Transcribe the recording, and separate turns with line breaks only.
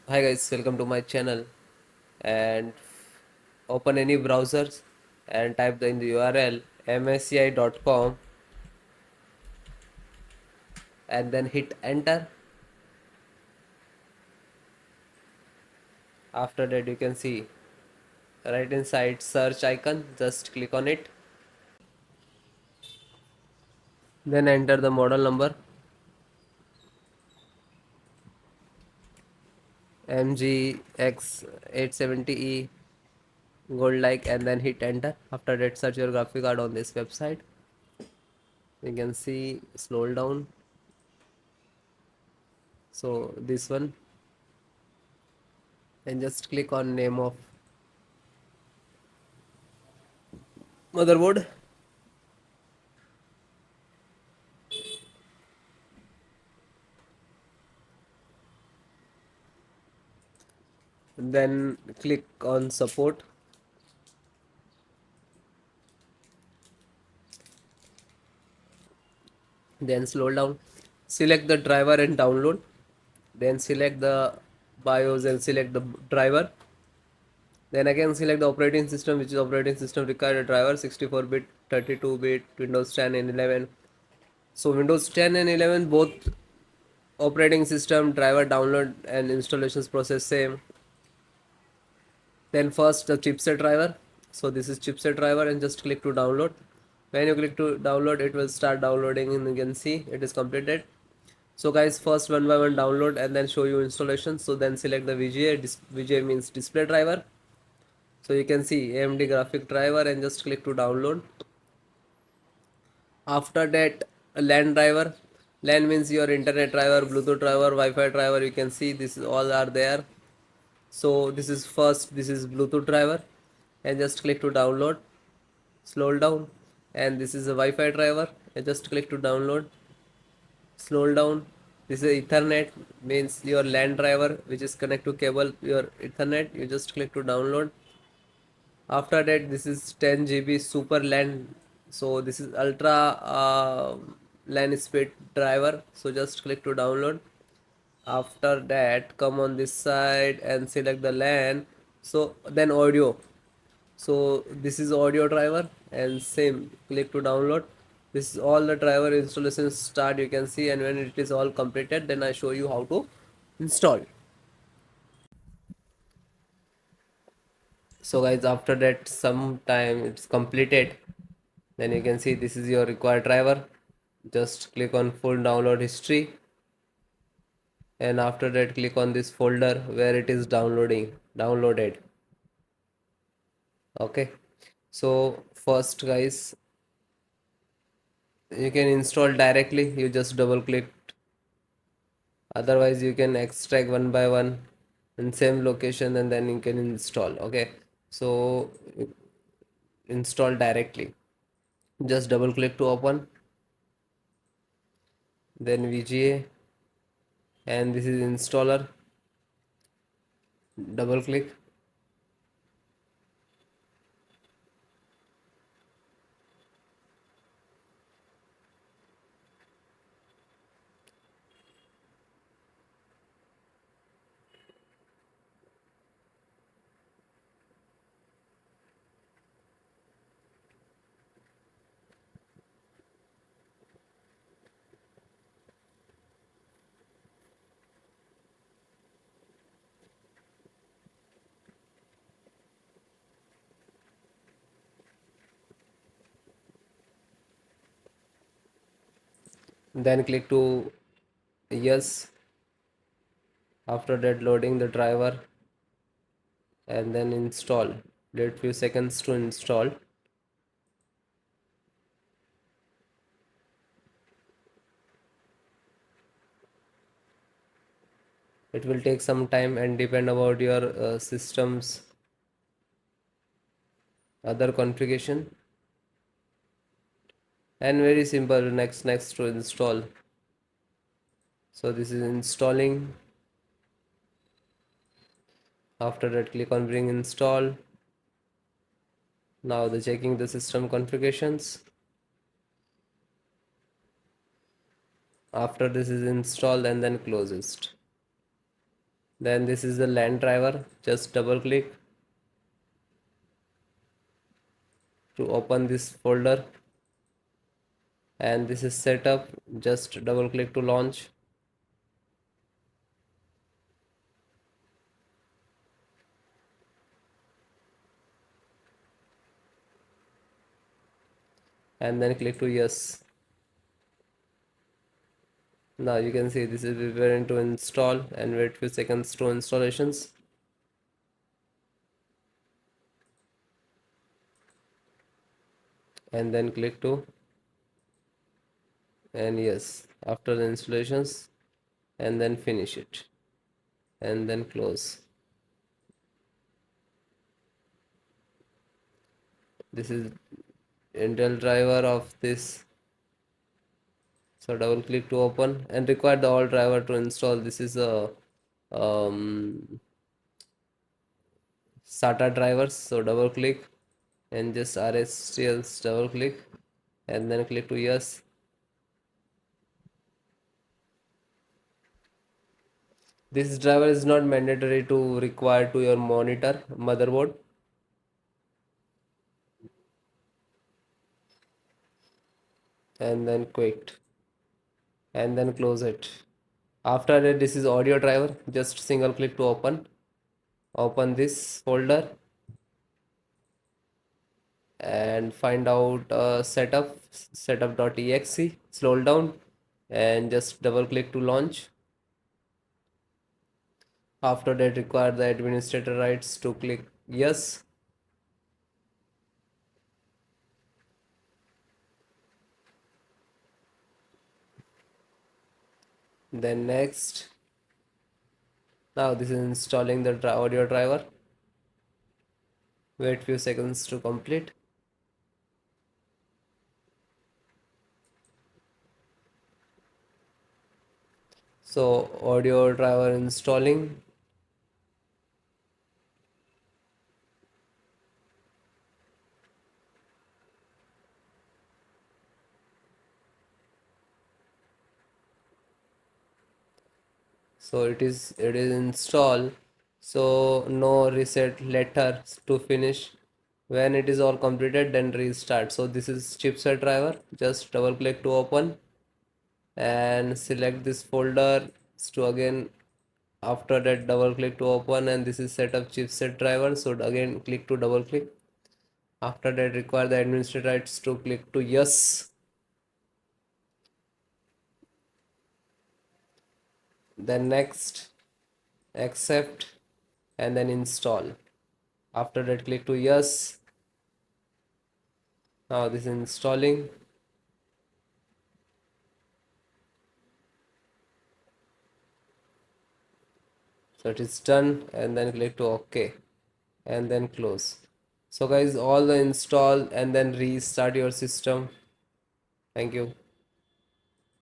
Hi guys, welcome to my channel and open any browsers and type in the URL msci.com and then hit enter. After that you can see right inside search icon, just click on it, then enter the model number MEG X870E GODLIKE and then hit enter. After that search your graphic card on this website. You can see scroll down, so this one, and just click on name of motherboard. Then click on support, then scroll down, select the driver and download, then select the BIOS and select the driver, then again select the operating system, which is operating system required a driver 64-bit, 32-bit, Windows 10 and 11. So Windows 10 and 11 both operating system driver download and installations process same. Then first the chipset driver, so this is chipset driver, and just click to download. When you click to download, it will start downloading and you can see it is completed. So guys, first one by one download and then show you installation. So then select the VGA. VGA means display driver. So you can see AMD graphic driver and just click to download. After that, a LAN driver. LAN means your internet driver, Bluetooth driver, Wi-Fi driver. You can see this is all are there. So this is first, this is Bluetooth driver, and just click to download. Scroll down, and this is a Wi-Fi driver, and just click to download. Scroll down, this is Ethernet, means your LAN driver which is connect to cable your Ethernet. You just click to download. After that, this is 10 GB super LAN, so this is ultra LAN speed driver, so just click to download. After that, come on this side and select the LAN. So then audio, so this is audio driver, and same click to download. This is all the driver installations start, you can see, and when it is all completed, then I show you how to install. So guys, after that some time it's completed, then you can see this is your required driver. Just click on full download history, and after that click on this folder where it is downloaded. Okay, so first guys, you can install directly, you just double click. Otherwise you can extract one by one in same location and then you can install. Okay, so install directly, just double click to open, then VGA, and this is installer, double click. Then click to yes. After that, loading the driver and then install. Wait few seconds to install. It will take some time and depend about your system's other configuration. And very simple, next to install. So this is installing. After that, click on bring install. Now the checking the system configurations. After this is installed and then close it. Then this is the LAN driver. Just double click to open this folder, and this is setup. Just double click to launch. And then click to yes. Now you can see this is preparing to install, and wait few seconds to installations. And then click to, and yes, after the installations, and then finish it, and then close. This is Intel driver of this. So double click to open, and require the all driver to install. This is a SATA drivers. So double click and just RSTLs double click, and then click to yes. This driver is not mandatory to require to your monitor motherboard. And then quit, and then close it. After that, this is audio driver. Just single click to open this folder, and find out setup.exe, scroll down, and just double click to launch. After that, require the administrator rights to click yes. Then next. Now this is installing the audio driver. Wait few seconds to complete. So audio driver installing. So it is installed. So no reset letter to finish. When it is all completed, then restart. So this is chipset driver. Just double click to open, and select this folder to again. After that, double click to open, and this is setup chipset driver. So again click to double click. After that, require the administrator rights to click to yes. Then next, accept, and then install. After that, click to yes. Now this is installing. So it is done, and then click to OK, and then close. So guys, all the install and then restart your system. Thank you.